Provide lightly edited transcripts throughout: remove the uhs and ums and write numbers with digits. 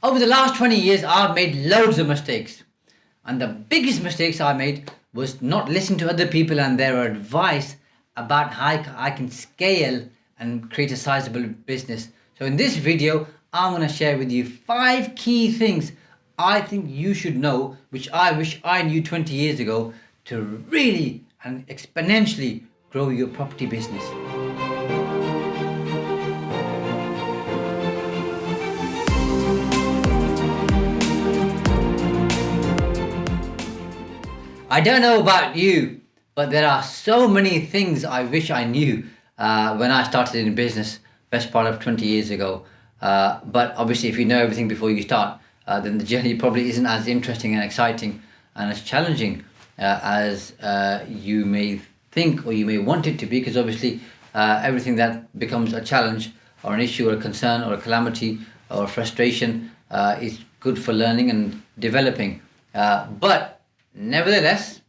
Over the last 20 years, I've made loads of mistakes. And the biggest mistakes I made was not listening to other people and their advice about how I can scale and create a sizable business. So in this video, I'm going to share with you 5 key things I think you should know, which I wish I knew 20 years ago to really and exponentially grow your property business. I don't know about you, but there are so many things I wish I knew when I started in business, best part of 20 years ago. But obviously, if you know everything before you start, then the journey probably isn't as interesting and exciting and as challenging as you may think or you may want it to be, because obviously everything that becomes a challenge or an issue or a concern or a calamity or a frustration is good for learning and developing. But nevertheless,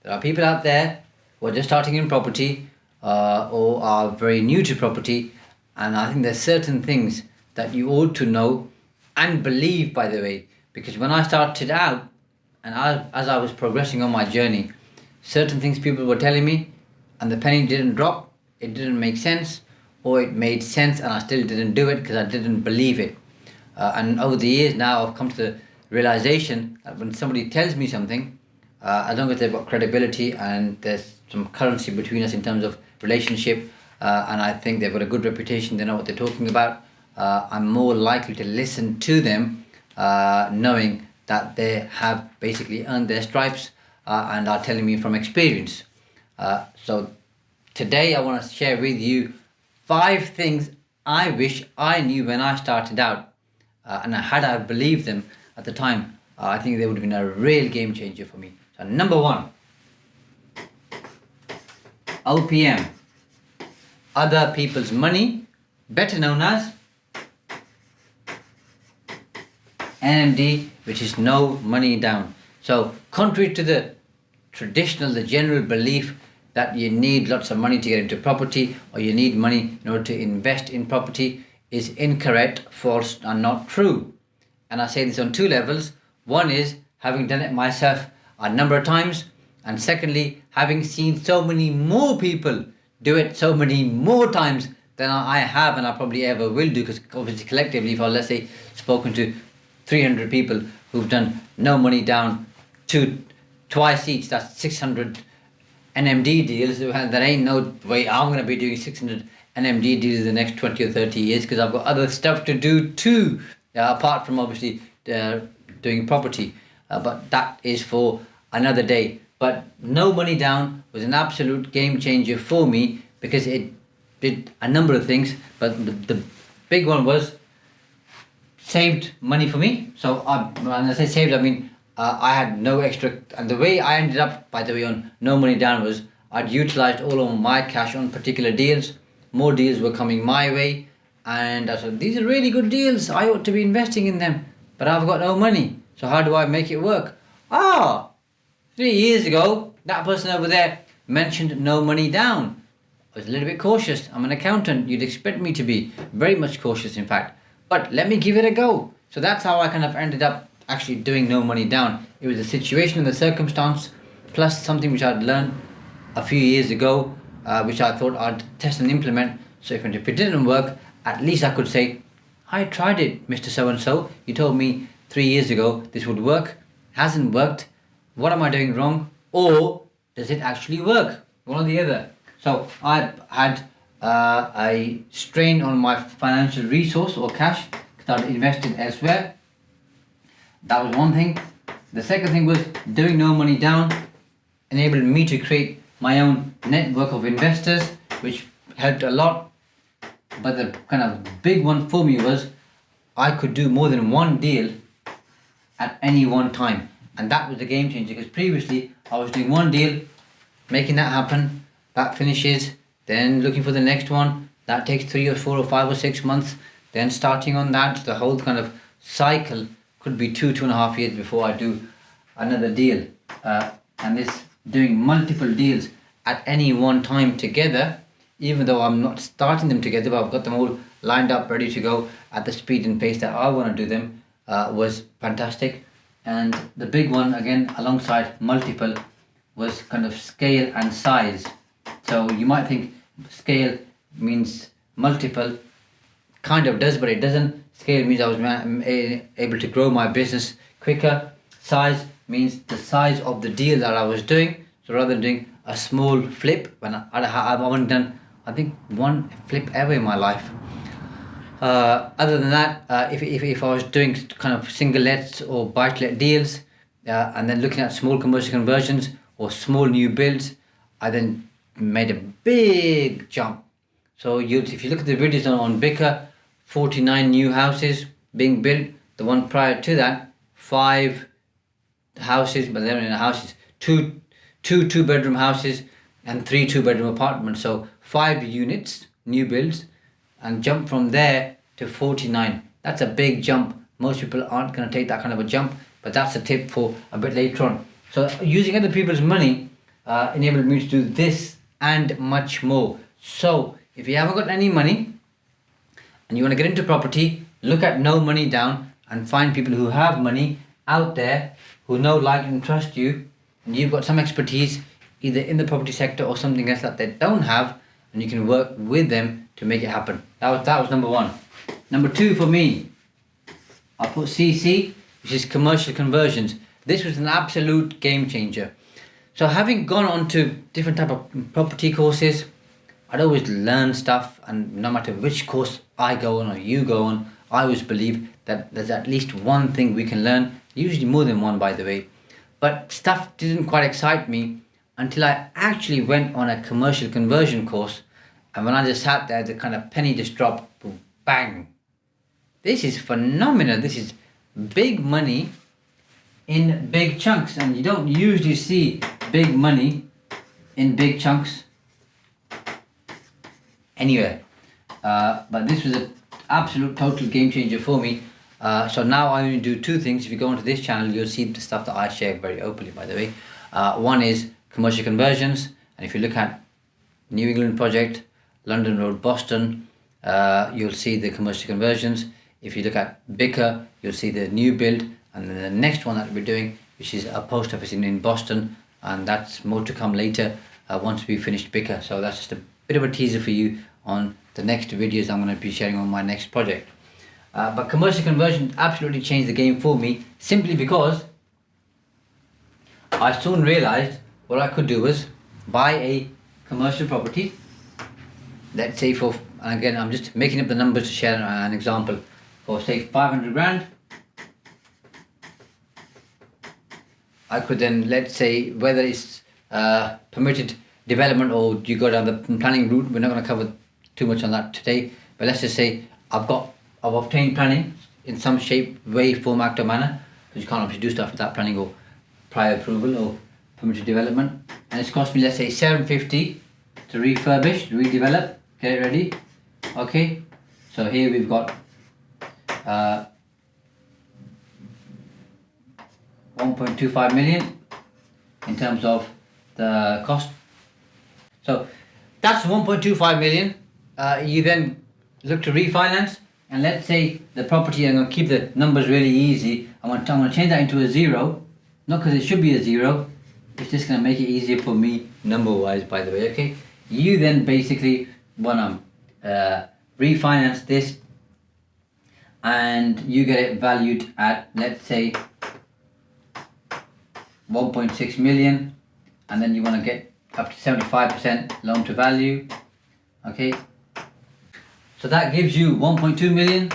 there are people out there who are just starting in property or are very new to property, and I think there's certain things that you ought to know and believe, by the way, because when I started out and as I was progressing on my journey, certain things people were telling me and the penny didn't drop, it didn't make sense, or it made sense and I still didn't do it because I didn't believe it. And over the years now, I've come to the realization that when somebody tells me something, as long as they've got credibility and there's some currency between us in terms of relationship, and I think they've got a good reputation, they know what they're talking about, I'm more likely to listen to them, knowing that they have basically earned their stripes and are telling me from experience. So today I want to share with you 5 things I wish I knew when I started out, and had I believed them at the time, I think they would have been a real game changer for me. So number 1, OPM, other people's money, better known as NMD, which is no money down. So contrary to the general belief that you need lots of money to get into property or you need money in order to invest in property, is incorrect, false, and not true. And I say this on 2 levels. One is having done it myself a number of times, and secondly, having seen so many more people do it so many more times than I have and I probably ever will do, because obviously collectively, if I, let's say, spoken to 300 people who've done no money down twice each, that's 600 NMD deals. There ain't no way I'm going to be doing 600 NMD deals in the next 20 or 30 years, because I've got other stuff to do too, apart from obviously doing property. But that is for another day. But no money down was an absolute game changer for me, because it did a number of things, but the big one was saved money for me. So when I say saved, I mean I had no extra, and the way I ended up, by the way, on no money down was I'd utilized all of my cash on particular deals. More deals were coming my way, and I said, these are really good deals, I ought to be investing in them, but I've got no money, so how do I make it work? 3 years ago, that person over there mentioned no money down. I was a little bit cautious. I'm an accountant, you'd expect me to be very much cautious, in fact, but let me give it a go. So that's how I kind of ended up actually doing no money down. It was a situation and the circumstance, plus something which I'd learned a few years ago, which I thought I'd test and implement. So if it didn't work, at least I could say, I tried it, Mr. So-and-so. You told me 3 years ago this would work. Hasn't worked. What am I doing wrong? Or does it actually work? One or the other. So I had a strain on my financial resource or cash, started investing elsewhere. That was one thing. The second thing was doing no money down enabled me to create my own network of investors, which helped a lot. But the kind of big one for me was I could do more than one deal at any one time, and that was the game changer, because previously I was doing one deal, making that happen, that finishes, then looking for the next one, that takes 3 or 4 or 5 or 6 months, then starting on that. The whole kind of cycle could be 2.5 years before I do another deal, and this doing multiple deals at any one time together, even though I'm not starting them together, but I've got them all lined up, ready to go at the speed and pace that I want to do them, was fantastic. And the big one, again, alongside multiple, was kind of scale and size. So you might think scale means multiple, kind of does, but it doesn't. Scale means I was able to grow my business quicker. Size means the size of the deal that I was doing. So rather than doing a small flip, when I've only done, I think, one flip ever in my life. Other than that, if I was doing kind of single lets or buy-to-let deals, and then looking at small commercial conversions or small new builds, I then made a big jump. So if you look at the videos on Bicker, 49 new houses being built. The one prior to that, 5 houses, but they're in houses, two 2-bedroom houses and 3 2-bedroom apartments. So 5 units, new builds, and jump from there to 49. That's a big jump. Most people aren't going to take that kind of a jump, but that's a tip for a bit later on. So using other people's money enabled me to do this and much more. So if you haven't got any money and you want to get into property, look at no money down and find people who have money out there who know, like, and trust you, and you've got some expertise either in the property sector or something else that they don't have, and you can work with them to make it happen. That was number 1. Number 2 for me, I put CC, which is commercial conversions. This was an absolute game changer. So having gone on to different type of property courses, I'd always learn stuff, and no matter which course I go on or you go on, I always believe that there's at least one thing we can learn, usually more than one, by the way. But stuff didn't quite excite me until I actually went on a commercial conversion course, and when I just sat there, the kind of penny just dropped, boom, bang. This is phenomenal. This is big money in big chunks, and you don't usually see big money in big chunks anywhere. But this was an absolute total game changer for me. So now I only do 2 things. If you go onto this channel, you'll see the stuff that I share very openly, by the way. One is commercial conversions, and if you look at New England project, London Road, Boston, you'll see the commercial conversions. If you look at Bicker, you'll see the new build, and then the next one that we're doing, which is a post office in Boston, and that's more to come later once we finished Bicker. So that's just a bit of a teaser for you on the next videos I'm going to be sharing on my next project. But commercial conversion absolutely changed the game for me, simply because I soon realized what I could do was buy a commercial property. Let's say and again, I'm just making up the numbers to share an example, for say 500 grand. I could then, let's say, whether it's permitted development or you go down the planning route, we're not going to cover too much on that today, but let's just say I've obtained planning in some shape, way, form, act or manner, because you can't obviously do stuff without planning or prior approval or permitted development, and it's cost me, let's say, 750 to refurbish, redevelop, get it ready. Okay, so here we've got 1.25 million in terms of the cost. So that's 1.25 million. You then look to refinance, and let's say the property, I'm going to keep the numbers really easy, I'm going to change that into a 0, not because it should be a 0, it's just going to make it easier for me number wise, by the way. Okay, you then basically want to refinance this, and you get it valued at, let's say, 1.6 million, and then you want to get up to 75% loan to value. Okay, so that gives you 1.2 million,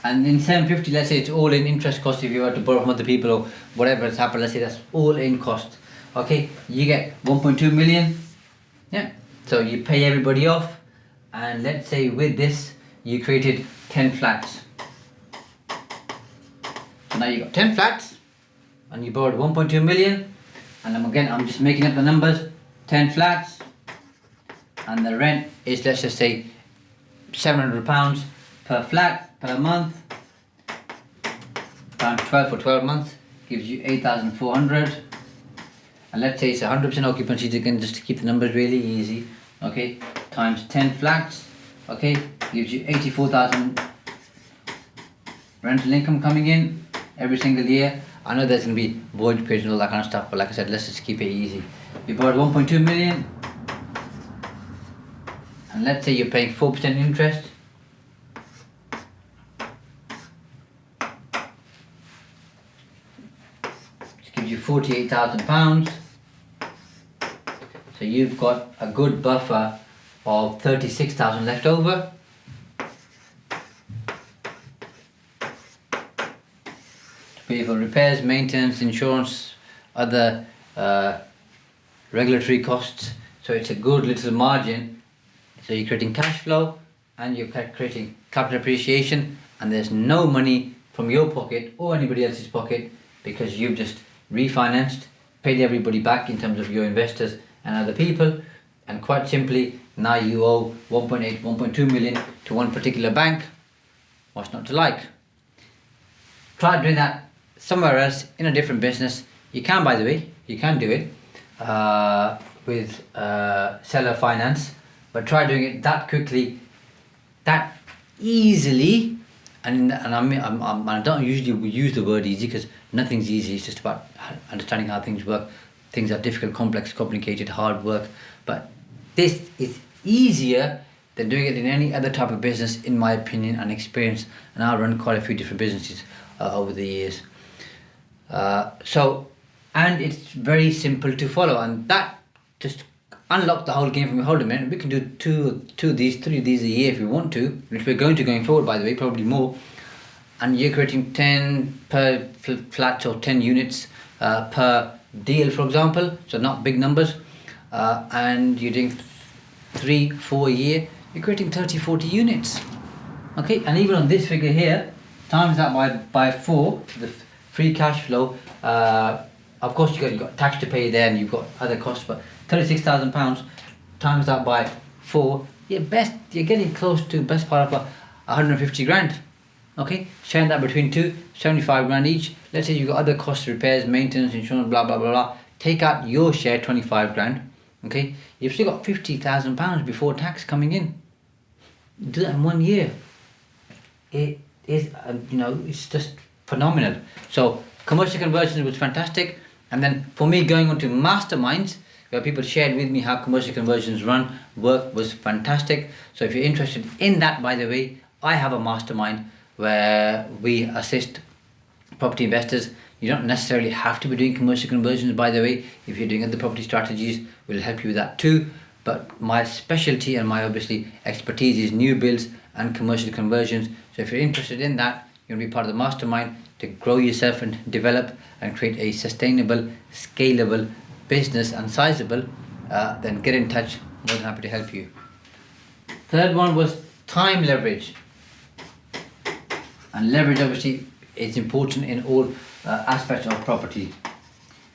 and in 750, let's say it's all in interest cost. If you were to borrow from other people or whatever has happened, let's say that's all in cost. Okay, you get 1.2 million. Yeah, so you pay everybody off, and let's say with this you created 10 flats. So now you got 10 flats and you borrowed 1.2 million, and I'm just making up the numbers, 10 flats, and the rent is, let's just say, £700 per flat per month, times 12 for 12 months gives you 8,400, and let's say it's 100% occupancy, again, just to keep the numbers really easy. Okay, times 10 flats. okay, gives you 84,000 rental income coming in every single year. I know there's going to be void periods and all that kind of stuff, but like I said, let's just keep it easy. You borrowed 1.2 million, and let's say you're paying 4% interest. Which gives you £48,000. So you've got a good buffer of 36,000 left over. Pay for repairs, maintenance, insurance, other regulatory costs. So it's a good little margin. So you're creating cash flow and you're creating capital appreciation, and there's no money from your pocket or anybody else's pocket because you've just refinanced, paid everybody back in terms of your investors and other people, and quite simply now you owe 1.8, 1.2 million to one particular bank. What's not to like? Try doing that somewhere else in a different business. You can, by the way, you can do it with seller finance, but try doing it that quickly, that easily. And I don't usually use the word easy because nothing's easy. It's just about understanding how things work. Things are difficult, complex, complicated, hard work. But this is easier than doing it in any other type of business, in my opinion and experience. And I've run quite a few different businesses over the years. And it's very simple to follow, and that just unlocked the whole game for me. Hold a minute, we can do two of these, 3 of these a year if we want to, which we're going to going forward, by the way, probably more. And you're creating 10 per flats or 10 units per deal, for example, so not big numbers, and you're doing 3-4 a year, you're creating 30-40 units. Okay, and even on this figure here, times that by 4, the free cash flow, of course you've got tax to pay there and you've got other costs, but £36,000 times that by 4, you're getting close to best part of 150 grand. Okay, sharing that between two, 75 grand each. Let's say you've got other costs, repairs, maintenance, insurance, blah blah blah blah. Take out your share, 25 grand. Okay, you've still got £50,000 before tax coming in. Do that in 1 year. It is, it's just phenomenal. So commercial conversions was fantastic, and then for me going on to masterminds where people shared with me how commercial conversions work was fantastic. So if you're interested in that, by the way, I have a mastermind where we assist property investors. You don't necessarily have to be doing commercial conversions, by the way. If you're doing other property strategies, we'll help you with that too. But my specialty and my obviously expertise is new builds and commercial conversions. So if you're interested in that, you're going to be part of the mastermind to grow yourself and develop and create a sustainable, scalable business and sizable, then get in touch. More than happy to help you. Third one was time leverage. And leverage obviously is important in all aspects of property.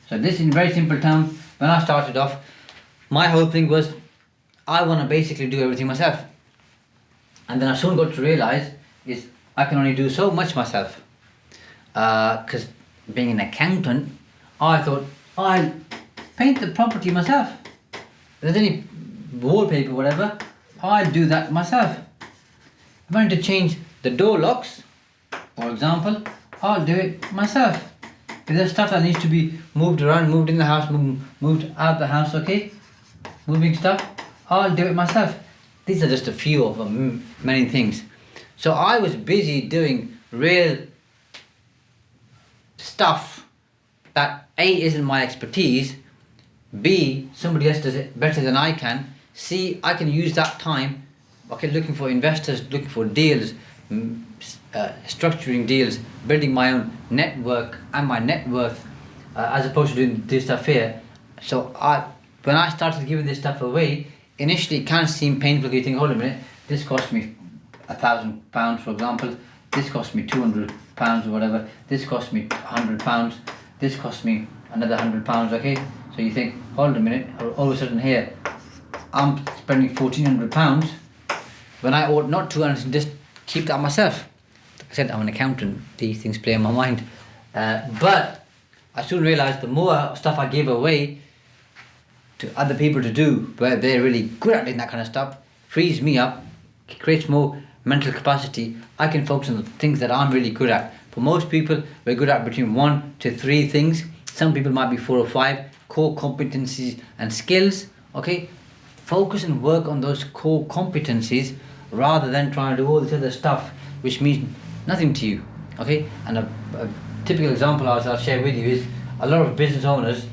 So this, in very simple terms, when I started off, my whole thing was I want to basically do everything myself. And then I soon got to realize is I can only do so much myself. Because being an accountant, I thought I'll paint the property myself. If there's any wallpaper, whatever, I'll do that myself. If I need to change the door locks, for example, I'll do it myself. If there's stuff that needs to be moved around, moved in the house, moved out the house, okay, moving stuff, I'll do it myself. These are just a few of many things. So I was busy doing real stuff that A, isn't my expertise, B, somebody else does it better than I can, C, I can use that time, okay, looking for investors, looking for deals, structuring deals, building my own network and my net worth, as opposed to doing this stuff here. So when I started giving this stuff away, initially it can seem painful. You think, hold a minute, this cost me £1,000, for example, this cost me £200 or whatever, this cost me £100, this cost me another £100, okay? So you think, hold a minute, all of a sudden here, I'm spending £1,400 when I ought not to, and just keep that myself. Like I said, I'm an accountant, these things play on my mind. But I soon realised the more stuff I gave away to other people to do, where they're really good at doing that kind of stuff, frees me up creates more mental capacity, I can focus on the things that I'm really good at. For most people, we're good at between 1 to 3 things. Some people might be 4 or 5 core competencies and skills. Okay, focus and work on those core competencies rather than trying to do all this other stuff which means nothing to you. Okay, and a typical example I'll share with you is a lot of business owners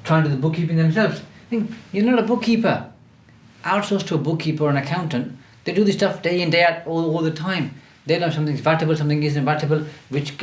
trying to do the bookkeeping themselves. Think, you're not a bookkeeper. Outsource to a bookkeeper or an accountant. They do this stuff day in day out all the time. They know something's vatable, something isn't vatable, which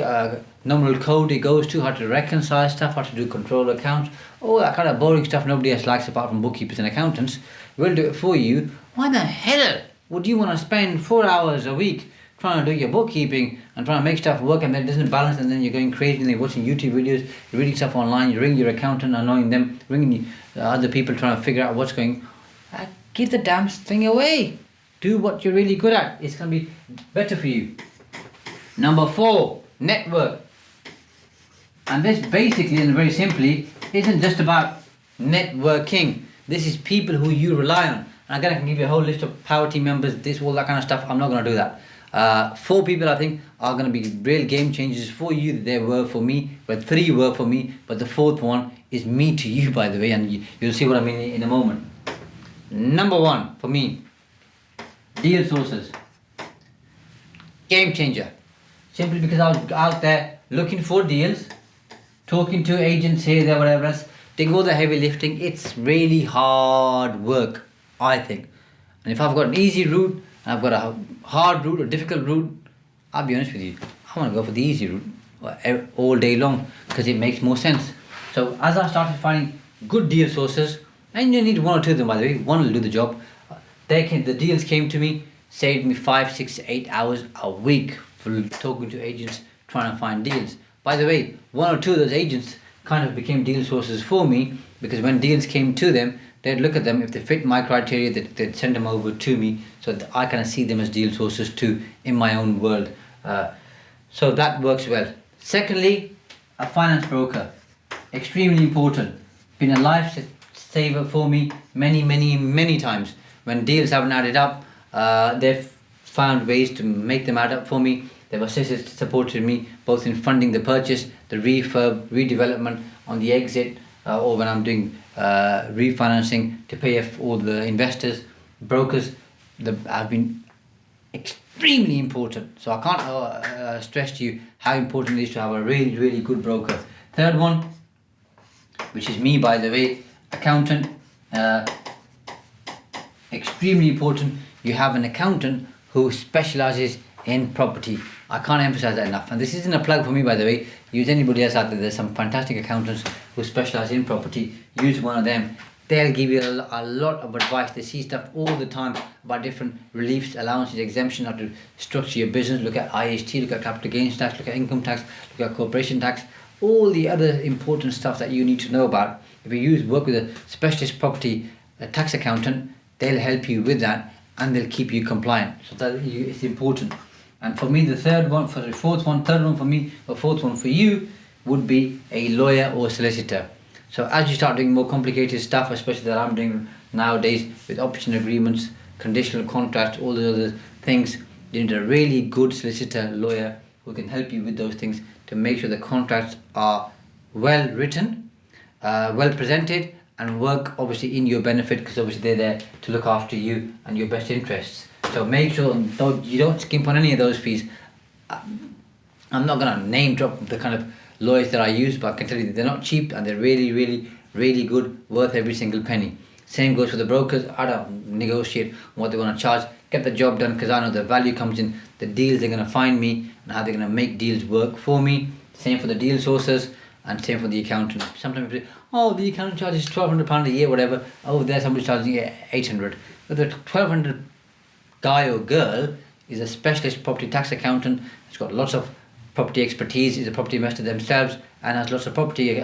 nominal code it goes to, how to reconcile stuff, how to do control accounts, all that kind of boring stuff nobody else likes apart from bookkeepers and accountants. We'll do it for you. Why the hell would you want to spend 4 hours a week trying to do your bookkeeping and trying to make stuff work, and then it doesn't balance, and then you're going crazy and you're watching YouTube videos, you're reading stuff online, you're ringing your accountant, annoying them, ringing other people trying to figure out what's going on. Give the damn thing away. Do what you're really good at. It's going to be better for you. Number 4, network. And this basically and very simply isn't just about networking. This is people who you rely on. And again, I can give you a whole list of power team members, this, all that kind of stuff. I'm not going to do that. 4 people I think are going to be real game changers for you. They were for me, but 3 were for me. But the 4th one is me to you, by the way. And you'll see what I mean in a moment. Number 1 for me, deal sources. Game changer. Simply because I was out there looking for deals, talking to agents here, there, whatever else. Doing all the heavy lifting. It's really hard work, I think. And if I've got an easy route, and I've got a hard route or difficult route, I'll be honest with you, I want to go for the easy route all day long because it makes more sense. So as I started finding good deal sources, and you need 1 or 2 of them, by the way, one will do the job. The deals came to me, saved me 5, 6, 8 hours a week for talking to agents trying to find deals. By the way, 1 or 2 of those agents kind of became deal sources for me, because when deals came to them, they'd look at them. If they fit my criteria, they'd send them over to me, so that I kind of see them as deal sources too in my own world. So that works well. Secondly, a finance broker. Extremely important. Been a lifesaver for me many times. When deals haven't added up, they've found ways to make them add up for me. They've assisted, supported me both in funding the purchase, the refurb, redevelopment on the exit, or when I'm doing refinancing to pay off all the investors, brokers. Have been extremely important. So I can't stress to you how important it is to have a really good broker. Third one, which is me, by the way, accountant. Extremely important. You have an accountant who specializes in property. I can't emphasize that enough. And this isn't a plug for me, by the way. Use anybody else out there. There's some fantastic accountants who specialize in property. Use one of them. They'll give you a lot of advice. They see stuff all the time about different reliefs, allowances, exemptions, how to structure your business. Look at IHT, look at capital gains tax, look at income tax, look at corporation tax, all the other important stuff that you need to know about. If you work with a specialist property tax accountant, they'll help you with that and they'll keep you compliant. So that it's important. And for me, the third one for me, or 4th one for you would be a lawyer or solicitor. So as you start doing more complicated stuff, especially that I'm doing nowadays with option agreements, conditional contracts, all the other things, you need a really good solicitor, lawyer who can help you with those things to make sure the contracts are well written, well presented, and work obviously in your benefit, because obviously they're there to look after you and your best interests. So make sure you don't skimp on any of those fees. I'm not going to name drop the kind of lawyers that I use, but I can tell you that they're not cheap and they're really good, worth every single penny. Same goes for the brokers. I don't negotiate what they want to charge. Get the job done, because I know the value comes in the deals they're going to find me and how they're going to make deals work for me. Same for the deal sources and same for the accountant. Sometimes people say, oh, the accountant charges £1,200 a year, whatever. Oh, there's somebody charging $800. But the $1,200 guy or girl is a specialist property tax accountant. It's got lots of property expertise, is a property investor themselves, and has lots of property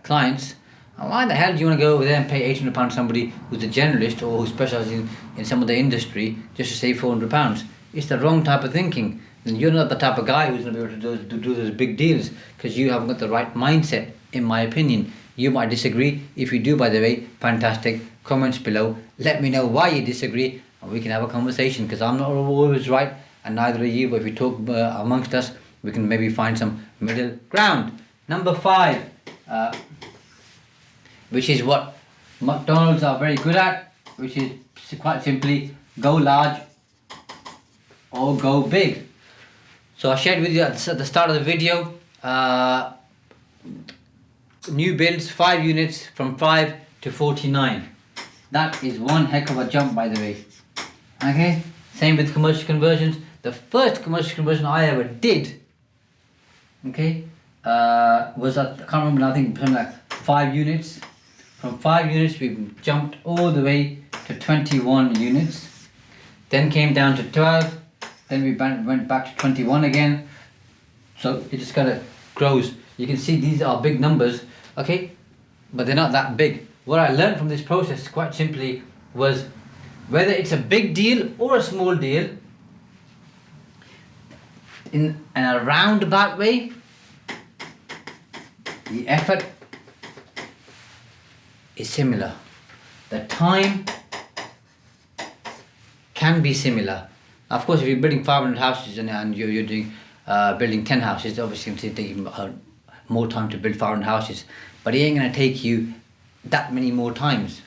clients. Why the hell do you want to go over there and pay £800 to somebody who's a generalist or who specialises in some other industry just to save £400? It's the wrong type of thinking. And you're not the type of guy who's going to be able to do those big deals, because you haven't got the right mindset, in my opinion. You might disagree. If you do, by the way, fantastic. Comments below. Let me know why you disagree and we can have a conversation, because I'm not always right and neither are you, but if we talk amongst us, we can maybe find some middle ground. Number 5, which is what McDonald's are very good at, which is quite simply go large or go big. So I shared with you at the start of the video, new builds 5 units from 5 to 49. That is one heck of a jump, by the way. Okay, same with commercial conversions. The first commercial conversion I ever did, okay, was at, I can't remember now, I think something like 5 units. From 5 units we jumped all the way to 21 units, then came down to 12, then we went back to 21 again. So it just kind of grows. You can see these are big numbers, okay, but they're not that big. What I learned from this process quite simply was, whether it's a big deal or a small deal, in a roundabout way, the effort is similar. The time can be similar. Of course, if you're building 500 houses and you're doing building 10 houses, obviously it's going to take you more time to build 500 houses, but it ain't going to take you that many more times.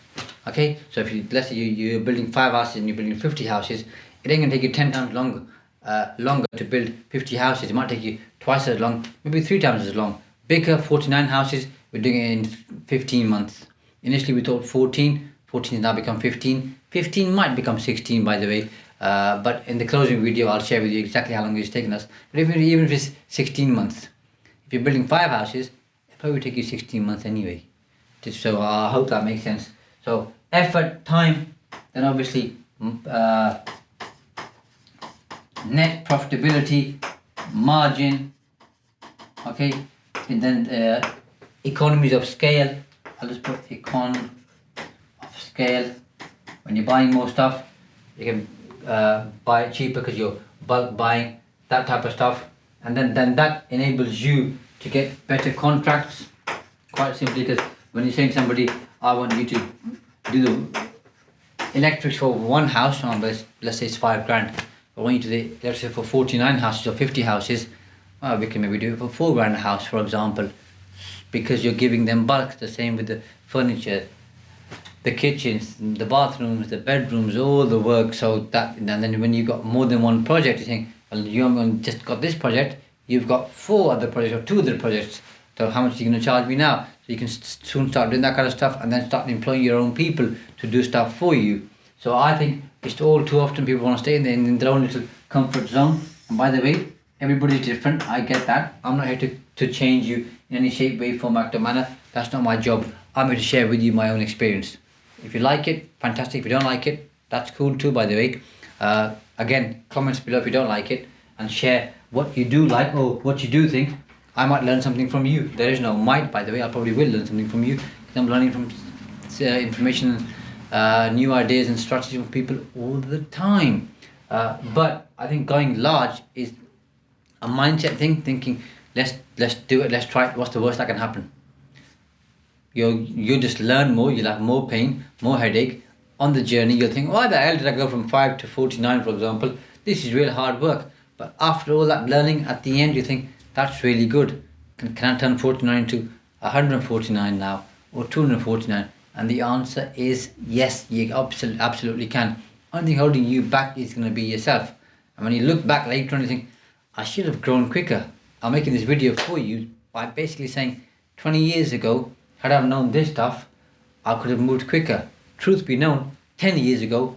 Okay, so if let's say you're building 5 houses and you're building 50 houses, it ain't going to take you 10 times longer to build 50 houses. It might take you twice as long, maybe 3 times as long. Bigger 49 houses, we're doing it in 15 months. Initially we thought 14 has now become 15. 15 might become 16, by the way, but in the closing video I'll share with you exactly how long it's taken us. But even if it's 16 months, if you're building 5 houses, it'll probably take you 16 months anyway. So I hope that makes sense. So effort, time, then obviously net profitability, margin, okay, and then economies of scale. I'll just put econ of scale. When you're buying more stuff, you can buy it cheaper because you're bulk buying, that type of stuff, and then that enables you to get better contracts, quite simply, because when you're saying to somebody, I want you to do the electrics for one house, let's say it's 5 grand, I want you to do the electrics for 49 houses or 50 houses, well, we can maybe do it for 4 grand a house, for example, because you're giving them bulk. The same with the furniture, the kitchens, the bathrooms, the bedrooms, all the work. So that, and then when you've got more than one project, you think, well, you haven't just got this project, you've got 4 other projects or 2 other projects, so how much are you going to charge me now? So you can soon start doing that kind of stuff, and then start employing your own people to do stuff for you. So I think it's all too often people want to stay in their own little comfort zone. And by the way, everybody's different, I get that. I'm not here to change you in any shape, way, form, act or manner. That's not my job. I'm here to share with you my own experience. If you like it, fantastic. If you don't like it, that's cool too, by the way. Again, comments below if you don't like it, and share what you do like or what you do think. I might learn something from you. There is no might, by the way. I probably will learn something from you, because I'm learning from information, new ideas and strategies from people all the time. But I think going large is a mindset thing, thinking let's do it, let's try it, what's the worst that can happen? You'll just learn more, you'll have more pain, more headache on the journey. You'll think, why the hell did I go from 5 to 49, for example? This is real hard work. But after all that learning, at the end you think, that's really good. Can I turn 49 to 149 now, or 249? And the answer is yes, you absolutely can. Only thing holding you back is going to be yourself. And when you look back later on, you think, I should have grown quicker. I'm making this video for you by basically saying 20 years ago, had I known this stuff, I could have moved quicker. Truth be known, 10 years ago,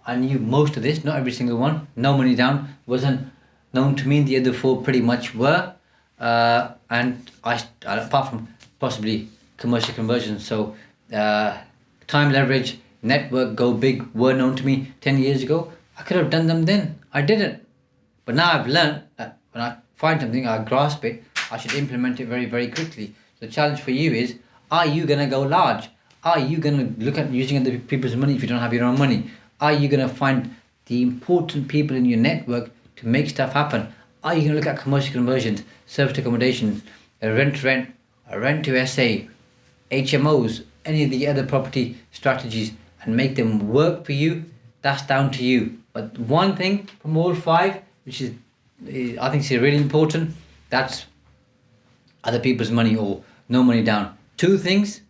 I knew most of this, not every single one. No Money Down wasn't known to me. The other 4 pretty much were. And I, apart from possibly commercial conversions, so time leverage, network, go big were known to me 10 years ago. I could have done them then. I didn't. But now I've learned that when I find something, I grasp it, I should implement it very, very quickly. The challenge for you is, are you going to go large? Are you going to look at using other people's money if you don't have your own money? Are you going to find the important people in your network to make stuff happen? Are you going to look at commercial conversions, service accommodation, rent to SA, HMOs, any of the other property strategies, and make them work for you that's down to you. But one thing from all 5, which is I think is really important, that's other people's money or no money down. 2 things: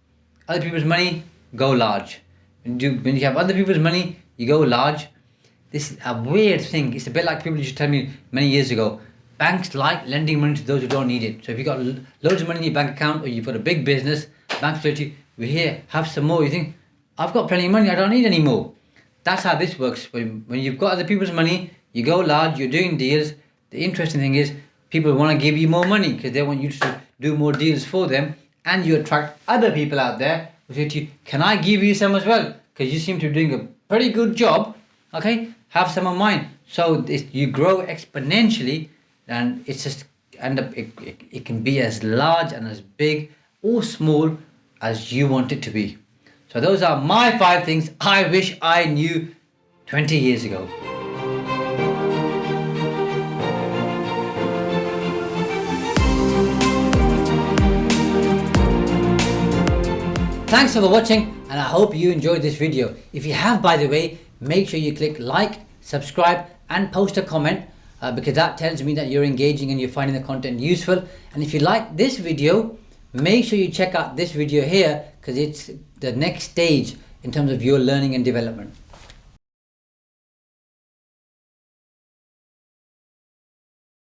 other people's money, go large. When you have other people's money, you go large. This is a weird thing. It's a bit like people used to tell me many years ago, banks like lending money to those who don't need it. So if you've got loads of money in your bank account, or you've got a big business, banks say to you, we're here, have some more. You think, I've got plenty of money, I don't need any more. That's how this works. When you've got other people's money, you go large, you're doing deals. The interesting thing is, people want to give you more money because they want you to do more deals for them, and you attract other people out there who say to you, can I give you some as well? Because you seem to be doing a pretty good job. Okay, have some of mine. So you grow exponentially, and it's just it can be as large and as big or small as you want it to be. So those are my 5 things I wish I knew 20 years ago. Thanks for watching, and I hope you enjoyed this video. If you have, by the way, make sure you click like, subscribe and post a comment because that tells me that you're engaging and you're finding the content useful. And if you like this video, make sure you check out this video here because it's the next stage in terms of your learning and development.